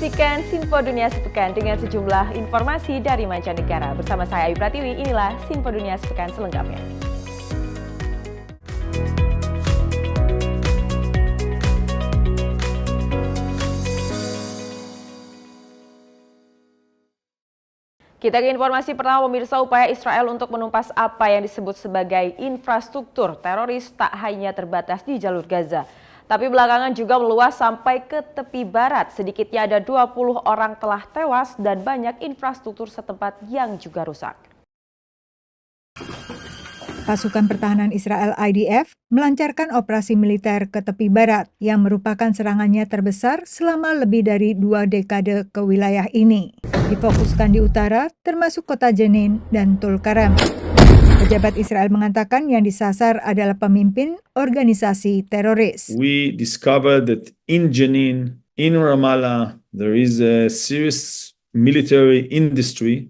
menyaksikan Info Dunia Sepekan dengan sejumlah informasi dari mancanegara. Bersama saya Ayu Pratiwi, inilah Info Dunia Sepekan selengkapnya. Kita ke informasi pertama, pemirsa. Upaya Israel untuk menumpas apa yang disebut sebagai infrastruktur teroris tak hanya terbatas di jalur Gaza, tapi belakangan juga meluas sampai ke tepi barat. Sedikitnya ada 20 orang telah tewas dan banyak infrastruktur setempat yang juga rusak. Pasukan pertahanan Israel IDF melancarkan operasi militer ke tepi barat yang merupakan serangannya terbesar selama lebih dari 2 dekade ke wilayah ini. Difokuskan di utara, termasuk kota Jenin dan Tulkarem. Pejabat Israel mengatakan yang disasar adalah pemimpin organisasi teroris. We discovered that in Jenin, in Ramallah, there is a serious military industry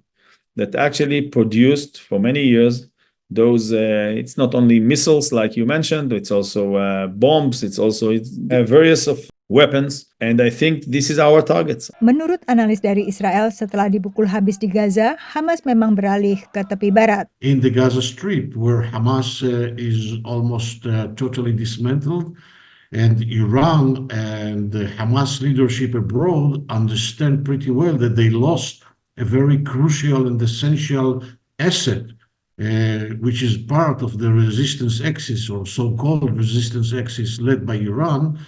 that actually produced for many years those, it's not only missiles like you mentioned, it's also bombs, it's also various of weapons, and I think this is our targets. Menurut analis dari Israel, setelah dipukul habis di Gaza, Hamas memang beralih ke tepi barat. In the Gaza Strip, where Hamas is almost totally dismantled, and Iran and the Hamas leadership abroad understand pretty well that they lost a very crucial and essential asset, which is part of the resistance axis or so-called resistance axis led by Iran.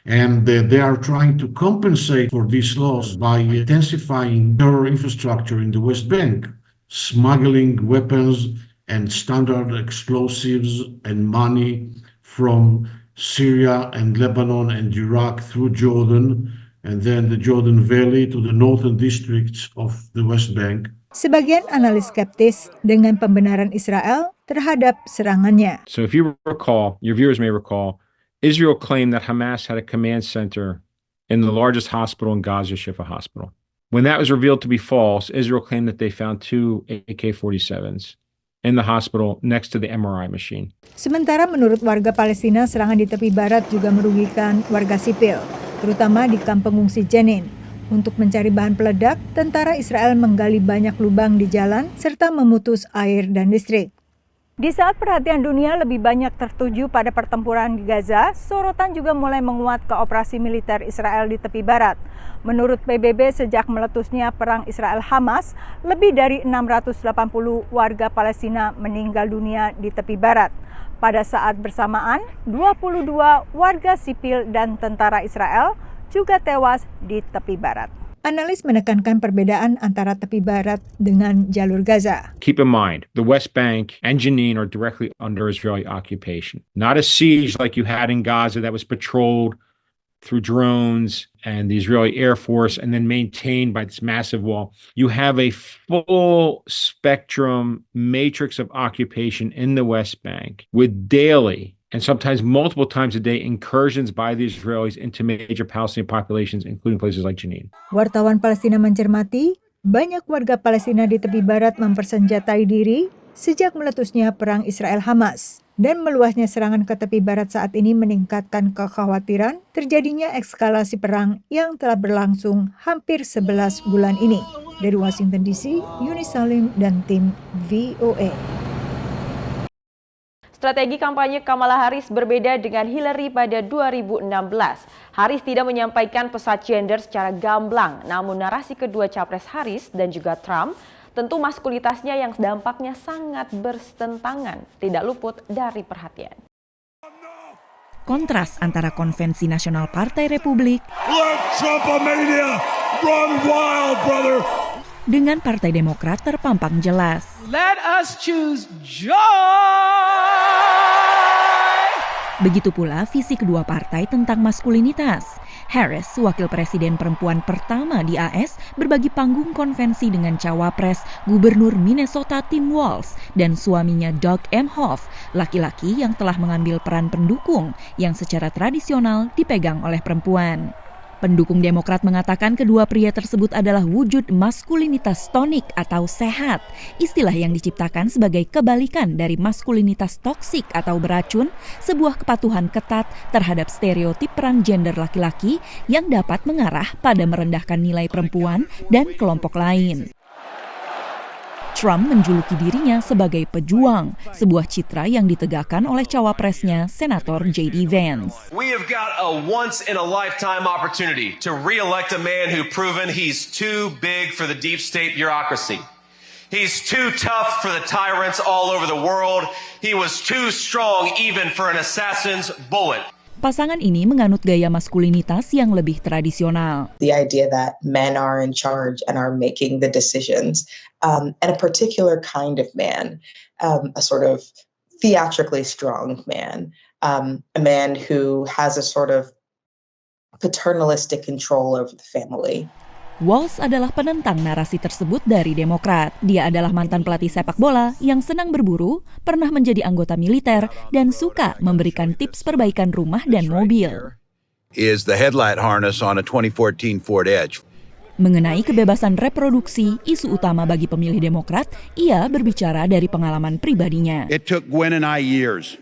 And they are trying to compensate for this loss by intensifying terror infrastructure in the West Bank, smuggling weapons and standard explosives and money from Syria and Lebanon and Iraq through Jordan, and then the Jordan Valley to the northern districts of the West Bank. Sebagian analis skeptis dengan pembenaran Israel terhadap serangannya. So if you recall, your viewers may recall, Israel claimed that Hamas had a command center in the largest hospital in Gaza, Shifa Hospital. When that was revealed to be false, Israel claimed that they found 2 AK-47s in the hospital next to the MRI machine. Sementara menurut warga Palestina, serangan di tepi barat juga merugikan warga sipil, terutama di kamp pengungsi Jenin. Untuk mencari bahan peledak, tentara Israel menggali banyak lubang di jalan serta memutus air dan listrik. Di saat perhatian dunia lebih banyak tertuju pada pertempuran di Gaza, sorotan juga mulai menguat ke operasi militer Israel di tepi barat. Menurut PBB, sejak meletusnya perang Israel-Hamas, lebih dari 680 warga Palestina meninggal dunia di tepi barat. Pada saat bersamaan, 22 warga sipil dan tentara Israel juga tewas di tepi barat. Analis menekankan perbedaan antara tepi barat dengan jalur Gaza. Keep in mind, the West Bank and Jenin are directly under Israeli occupation. Not a siege like you had in Gaza that was patrolled through drones and the Israeli Air Force and then maintained by this massive wall. You have a full spectrum matrix of occupation in the West Bank with daily and sometimes multiple times a day incursions by the Israelis into major Palestinian populations, including places like Jenin. Wartawan Palestina mencermati, banyak warga Palestina di tepi barat mempersenjatai diri sejak meletusnya perang Israel-Hamas. Dan meluasnya serangan ke tepi barat saat ini meningkatkan kekhawatiran terjadinya eskalasi perang yang telah berlangsung hampir 11 bulan ini. Dari Washington DC, Yuni Salim dan tim VOA. Strategi kampanye Kamala Harris berbeda dengan Hillary pada 2016. Harris tidak menyampaikan pesan gender secara gamblang, namun narasi kedua capres Harris dan juga Trump, tentu maskulinitasnya yang dampaknya sangat bertentangan, tidak luput dari perhatian. Kontras antara konvensi nasional Partai Republik dengan Partai Demokrat terpampang jelas. Let us choose joy. Begitu pula visi kedua partai tentang maskulinitas. Harris, wakil presiden perempuan pertama di AS, berbagi panggung konvensi dengan cawapres Gubernur Minnesota Tim Walz dan suaminya Doug Emhoff, laki-laki yang telah mengambil peran pendukung yang secara tradisional dipegang oleh perempuan. Pendukung Demokrat mengatakan kedua pria tersebut adalah wujud maskulinitas tonik atau sehat, istilah yang diciptakan sebagai kebalikan dari maskulinitas toksik atau beracun, sebuah kepatuhan ketat terhadap stereotip peran gender laki-laki yang dapat mengarah pada merendahkan nilai perempuan dan kelompok lain. Trump menjuluki dirinya sebagai pejuang, sebuah citra yang ditegakkan oleh cawapresnya, Senator J.D. Vance. We have got a once-in-a-lifetime opportunity to re-elect a man who proven he's too big for the deep state bureaucracy. He's too tough for the tyrants all over the world. He was too strong even for an assassin's bullet. Pasangan ini menganut gaya maskulinitas yang lebih tradisional. The idea that men are in charge and are making the decisions, and a particular kind of man, a sort of theatrically strong man, a man who has a sort of paternalistic control over the family. Walz adalah penentang narasi tersebut dari Demokrat. Dia adalah mantan pelatih sepak bola yang senang berburu, pernah menjadi anggota militer, dan suka memberikan tips perbaikan rumah dan mobil. Is the headlight harness on a 2014 Ford Edge. Mengenai kebebasan reproduksi, isu utama bagi pemilih Demokrat, ia berbicara dari pengalaman pribadinya. It took Gwen and I years,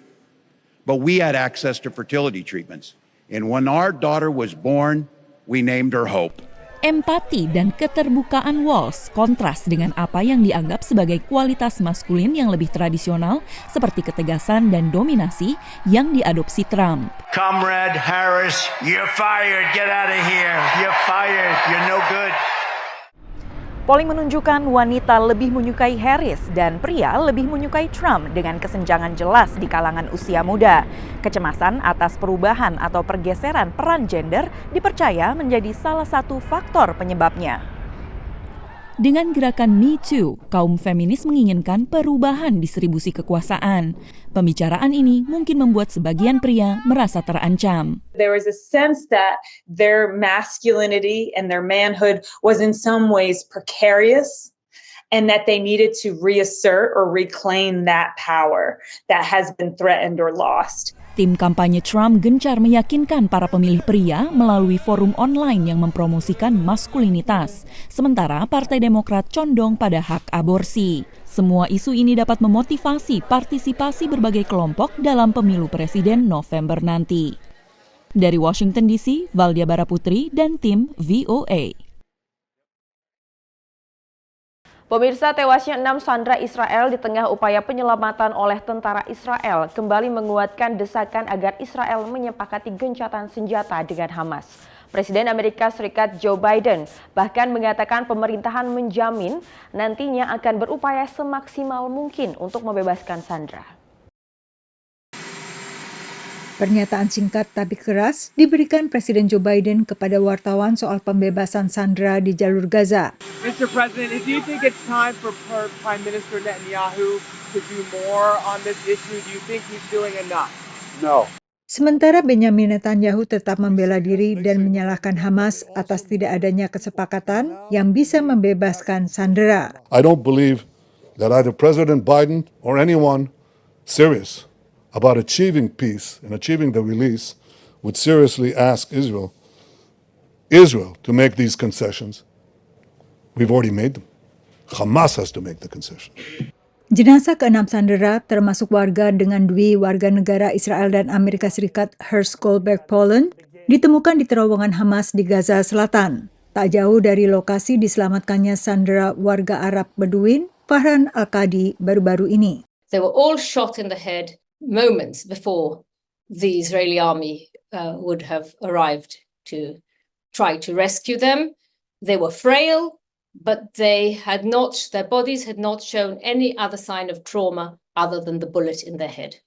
but we had access to fertility treatments. And when our daughter was born, we named her Hope. Empati dan keterbukaan Walz kontras dengan apa yang dianggap sebagai kualitas maskulin yang lebih tradisional seperti ketegasan dan dominasi yang diadopsi Trump. Comrade Harris, you're fired. Get out of here. You're fired. You're no good. Polling menunjukkan wanita lebih menyukai Harris dan pria lebih menyukai Trump dengan kesenjangan jelas di kalangan usia muda. Kecemasan atas perubahan atau pergeseran peran gender dipercaya menjadi salah satu faktor penyebabnya. Dengan gerakan Me Too, kaum feminis menginginkan perubahan distribusi kekuasaan. Pembicaraan ini mungkin membuat sebagian pria merasa terancam. There was a sense that their masculinity and their manhood was in some ways precarious and that they needed to reassert or reclaim that power that has been threatened or lost. Tim kampanye Trump gencar meyakinkan para pemilih pria melalui forum online yang mempromosikan maskulinitas. Sementara Partai Demokrat condong pada hak aborsi. Semua isu ini dapat memotivasi partisipasi berbagai kelompok dalam pemilu presiden November nanti. Dari Washington DC, Valdia Baraputri dan tim VOA. Pemirsa, tewasnya 6 sandera Israel di tengah upaya penyelamatan oleh tentara Israel kembali menguatkan desakan agar Israel menyepakati gencatan senjata dengan Hamas. Presiden Amerika Serikat Joe Biden bahkan mengatakan pemerintahan menjamin nantinya akan berupaya semaksimal mungkin untuk membebaskan sandera. Pernyataan singkat tapi keras diberikan Presiden Joe Biden kepada wartawan soal pembebasan sandera di jalur Gaza. Mr. President, do you think it's time for Prime Minister Netanyahu to do more on this issue? Do you think he's doing enough? No. Sementara Benjamin Netanyahu tetap membela diri dan menyalahkan Hamas atas tidak adanya kesepakatan yang bisa membebaskan sandera. I don't believe that either President Biden or anyone serious about achieving peace and achieving the release would seriously ask Israel to make these concessions. We've already made them. Hamas has to make the concession. Jenazah ke-6 sandera termasuk warga dengan dui warga negara Israel dan Amerika Serikat Hersh Goldberg Poland ditemukan di terowongan Hamas di Gaza Selatan. Tak jauh dari lokasi diselamatkannya sandera warga Arab Beduin Farhan Al-Qadi baru-baru ini. They were all shot in the head moments before the Israeli army would have arrived to try to rescue them. They were frail, but their bodies had not shown any other sign of trauma other than the bullet in their head.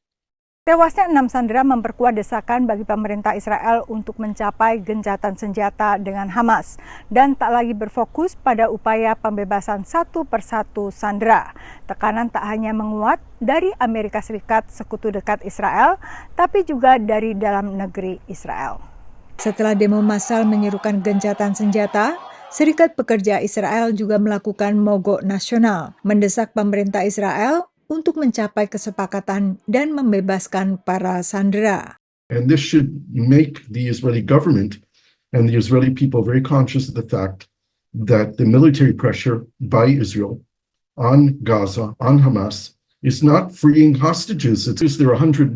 Tewasnya 6 sandera memperkuat desakan bagi pemerintah Israel untuk mencapai gencatan senjata dengan Hamas dan tak lagi berfokus pada upaya pembebasan satu persatu sandera. Tekanan tak hanya menguat dari Amerika Serikat, sekutu dekat Israel, tapi juga dari dalam negeri Israel. Setelah demo massal menyerukan gencatan senjata, Serikat Pekerja Israel juga melakukan mogok nasional, mendesak pemerintah Israel untuk mencapai kesepakatan dan membebaskan para sandera. And this should make the Israeli government and the Israeli people very conscious of the fact that the military pressure by Israel on Gaza, on Hamas, is not freeing hostages. There are 101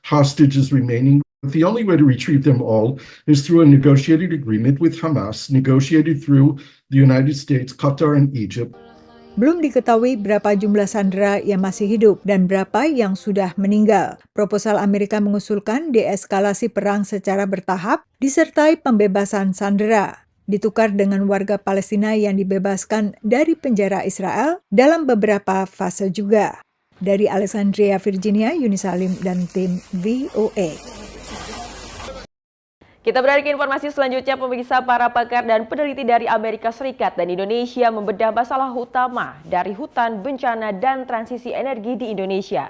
hostages remaining. The only way to retrieve them all is through a negotiated agreement with Hamas, negotiated through the United States, Qatar, and Egypt. Belum diketahui berapa jumlah sandera yang masih hidup dan berapa yang sudah meninggal. Proposal Amerika mengusulkan deeskalasi perang secara bertahap disertai pembebasan sandera, ditukar dengan warga Palestina yang dibebaskan dari penjara Israel dalam beberapa fase juga. Dari Alexandria, Virginia, Yuni Salim dan tim VOA. Kita beralih ke informasi selanjutnya. Pemirsa, para pakar dan peneliti dari Amerika Serikat dan Indonesia membedah masalah utama dari hutan, bencana, dan transisi energi di Indonesia.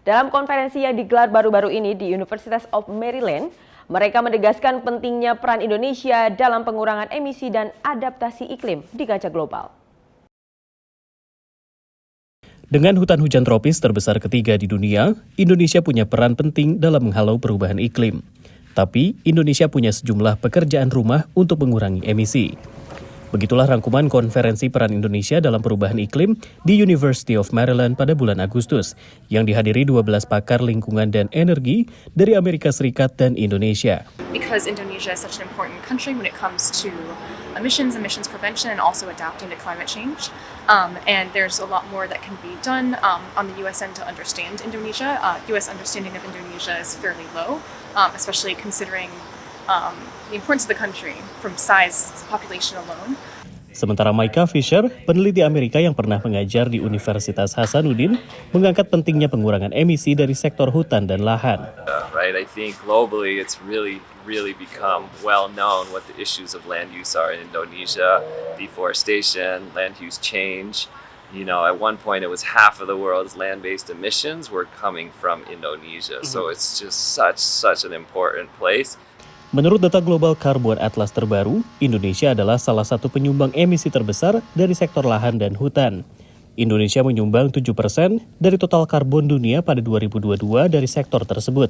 Dalam konferensi yang digelar baru-baru ini di University of Maryland, mereka menegaskan pentingnya peran Indonesia dalam pengurangan emisi dan adaptasi iklim di kancah global. Dengan hutan hujan tropis terbesar ketiga di dunia, Indonesia punya peran penting dalam menghalau perubahan iklim. Tapi, Indonesia punya sejumlah pekerjaan rumah untuk mengurangi emisi. Begitulah rangkuman konferensi peran Indonesia dalam perubahan iklim di University of Maryland pada bulan Agustus, yang dihadiri 12 pakar lingkungan dan energi dari Amerika Serikat dan Indonesia. Because Indonesia is such an important country when it comes to emissions prevention, and also adapting to climate change. And there's a lot more that can be done on the U.S. end to understand Indonesia. U.S. understanding of Indonesia is fairly low, especially considering the importance of the country from size, population alone. Sementara Micah Fisher, peneliti Amerika yang pernah mengajar di Universitas Hasanuddin, mengangkat pentingnya pengurangan emisi dari sektor hutan dan lahan. Right, I think globally it's really become well known what the issues of land use are in Indonesia: deforestation, land use change. You know, at one point it was half of the world's land-based emissions were coming from Indonesia. So it's just such an important place. Menurut data Global Carbon Atlas terbaru, Indonesia adalah salah satu penyumbang emisi terbesar dari sektor lahan dan hutan. Indonesia menyumbang 7% dari total karbon dunia pada 2022 dari sektor tersebut,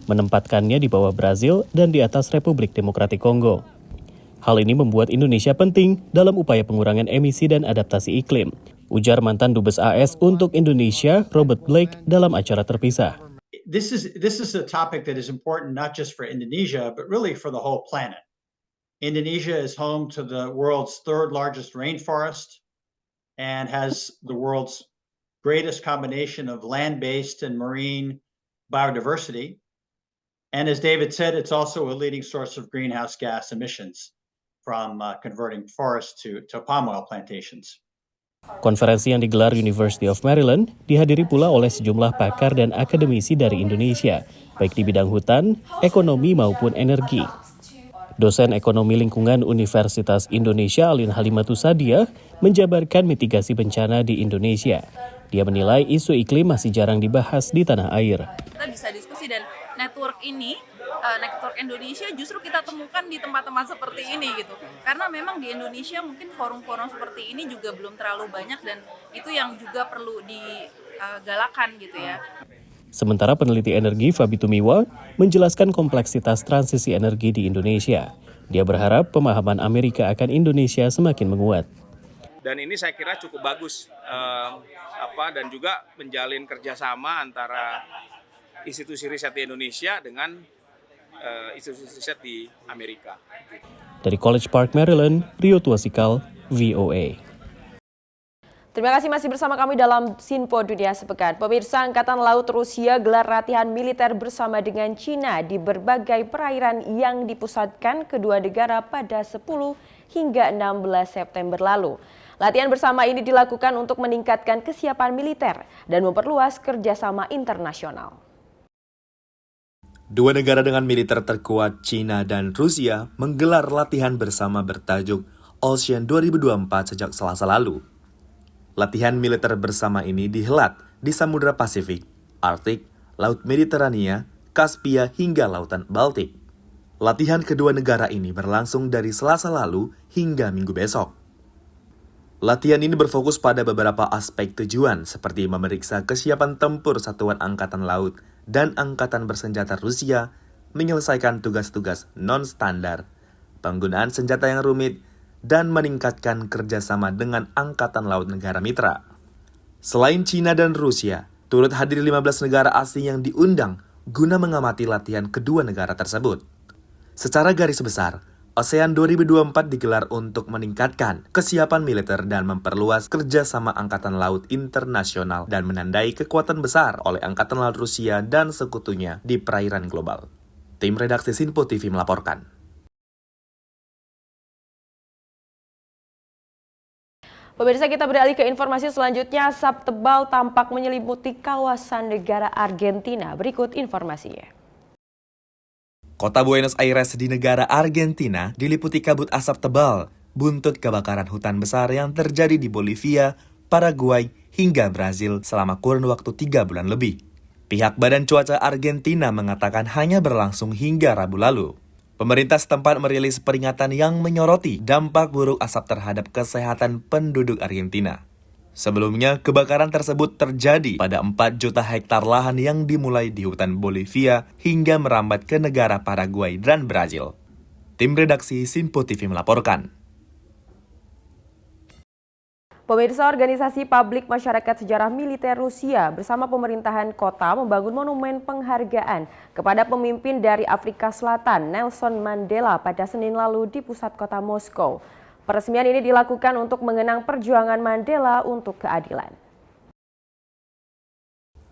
menempatkannya di bawah Brazil dan di atas Republik Demokratik Kongo. Hal ini membuat Indonesia penting dalam upaya pengurangan emisi dan adaptasi iklim, ujar mantan Dubes AS untuk Indonesia, Robert Blake, dalam acara terpisah. This is a topic that is important not just for Indonesia, but really for the whole planet. Indonesia is home to the world's third largest rainforest and has the world's greatest combination of land-based and marine biodiversity. And as David said, it's also a leading source of greenhouse gas emissions from converting forests to palm oil plantations. Konferensi yang digelar University of Maryland dihadiri pula oleh sejumlah pakar dan akademisi dari Indonesia, baik di bidang hutan, ekonomi maupun energi. Dosen Ekonomi Lingkungan Universitas Indonesia Alin Halimatu Sadia menjabarkan mitigasi bencana di Indonesia. Dia menilai isu iklim masih jarang dibahas di tanah air. Kita bisa diskusi dan network Indonesia justru kita temukan di tempat-tempat seperti ini gitu. Karena memang di Indonesia mungkin forum-forum seperti ini juga belum terlalu banyak dan itu yang juga perlu digalakan gitu ya. Sementara peneliti energi Fabi Tumiwa menjelaskan kompleksitas transisi energi di Indonesia. Dia berharap pemahaman Amerika akan Indonesia semakin menguat. Dan ini saya kira cukup bagus dan juga menjalin kerjasama antara institusi riset di Indonesia dengan institusi riset di Amerika. Dari College Park, Maryland, Rio Tuasikal, VOA. Terima kasih masih bersama kami dalam Sinpo Dunia Sepekan. Pemirsa, Angkatan Laut Rusia gelar latihan militer bersama dengan Cina di berbagai perairan yang dipusatkan kedua negara pada 10 hingga 16 September lalu. Latihan bersama ini dilakukan untuk meningkatkan kesiapan militer dan memperluas kerjasama internasional. Dua negara dengan militer terkuat, China dan Rusia, menggelar latihan bersama bertajuk Ocean 2024 sejak Selasa lalu. Latihan militer bersama ini dihelat di Samudra Pasifik, Arktik, Laut Mediterania, Kaspia hingga Lautan Baltik. Latihan kedua negara ini berlangsung dari Selasa lalu hingga Minggu besok. Latihan ini berfokus pada beberapa aspek tujuan seperti memeriksa kesiapan tempur Satuan Angkatan Laut dan Angkatan Bersenjata Rusia menyelesaikan tugas-tugas non-standar, penggunaan senjata yang rumit, dan meningkatkan kerjasama dengan Angkatan Laut negara mitra. Selain China dan Rusia, turut hadir 15 negara asing yang diundang guna mengamati latihan kedua negara tersebut. Secara garis besar, ASEAN 2024 digelar untuk meningkatkan kesiapan militer dan memperluas kerjasama Angkatan Laut internasional dan menandai kekuatan besar oleh Angkatan Laut Rusia dan sekutunya di perairan global. Tim redaksi Sinpo TV melaporkan. Pemirsa, kita beralih ke informasi selanjutnya. Asap tebal tampak menyelimuti kawasan negara Argentina. Berikut informasinya. Kota Buenos Aires di negara Argentina diliputi kabut asap tebal, buntut kebakaran hutan besar yang terjadi di Bolivia, Paraguay, hingga Brazil selama kurun waktu 3 bulan lebih. Pihak Badan Cuaca Argentina mengatakan hanya berlangsung hingga Rabu lalu. Pemerintah setempat merilis peringatan yang menyoroti dampak buruk asap terhadap kesehatan penduduk Argentina. Sebelumnya, kebakaran tersebut terjadi pada 4 juta hektar lahan yang dimulai di hutan Bolivia hingga merambat ke negara Paraguay dan Brazil. Tim redaksi Sinpo TV melaporkan. Pemirsa, organisasi Publik Masyarakat Sejarah Militer Rusia bersama pemerintahan kota membangun monumen penghargaan kepada pemimpin dari Afrika Selatan, Nelson Mandela, pada Senin lalu di pusat kota Moskow. Peresmian ini dilakukan untuk mengenang perjuangan Mandela untuk keadilan.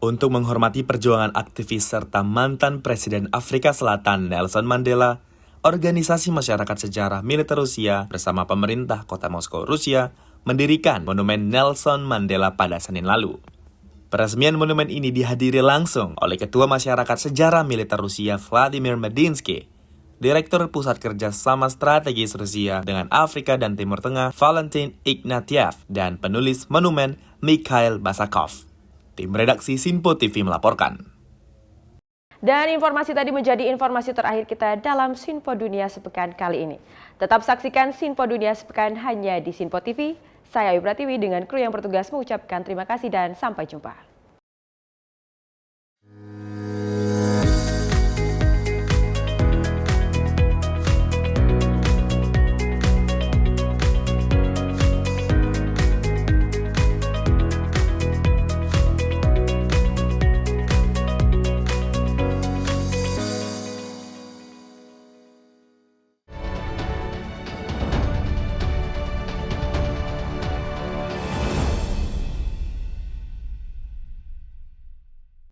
Untuk menghormati perjuangan aktivis serta mantan Presiden Afrika Selatan Nelson Mandela, organisasi masyarakat sejarah militer Rusia bersama pemerintah kota Moskow, Rusia, mendirikan Monumen Nelson Mandela pada Senin lalu. Peresmian monumen ini dihadiri langsung oleh Ketua Masyarakat Sejarah Militer Rusia Vladimir Medinsky, Direktur Pusat Kerjasama Strategis Rusia dengan Afrika dan Timur Tengah Valentin Ignatiev, dan penulis monumen Mikhail Basakov. Tim redaksi Sinpo TV melaporkan. Dan informasi tadi menjadi informasi terakhir kita dalam Sinpo Dunia Sepekan kali ini. Tetap saksikan Sinpo Dunia Sepekan hanya di Sinpo TV. Saya Ayu Pratiwi dengan kru yang bertugas mengucapkan terima kasih dan sampai jumpa.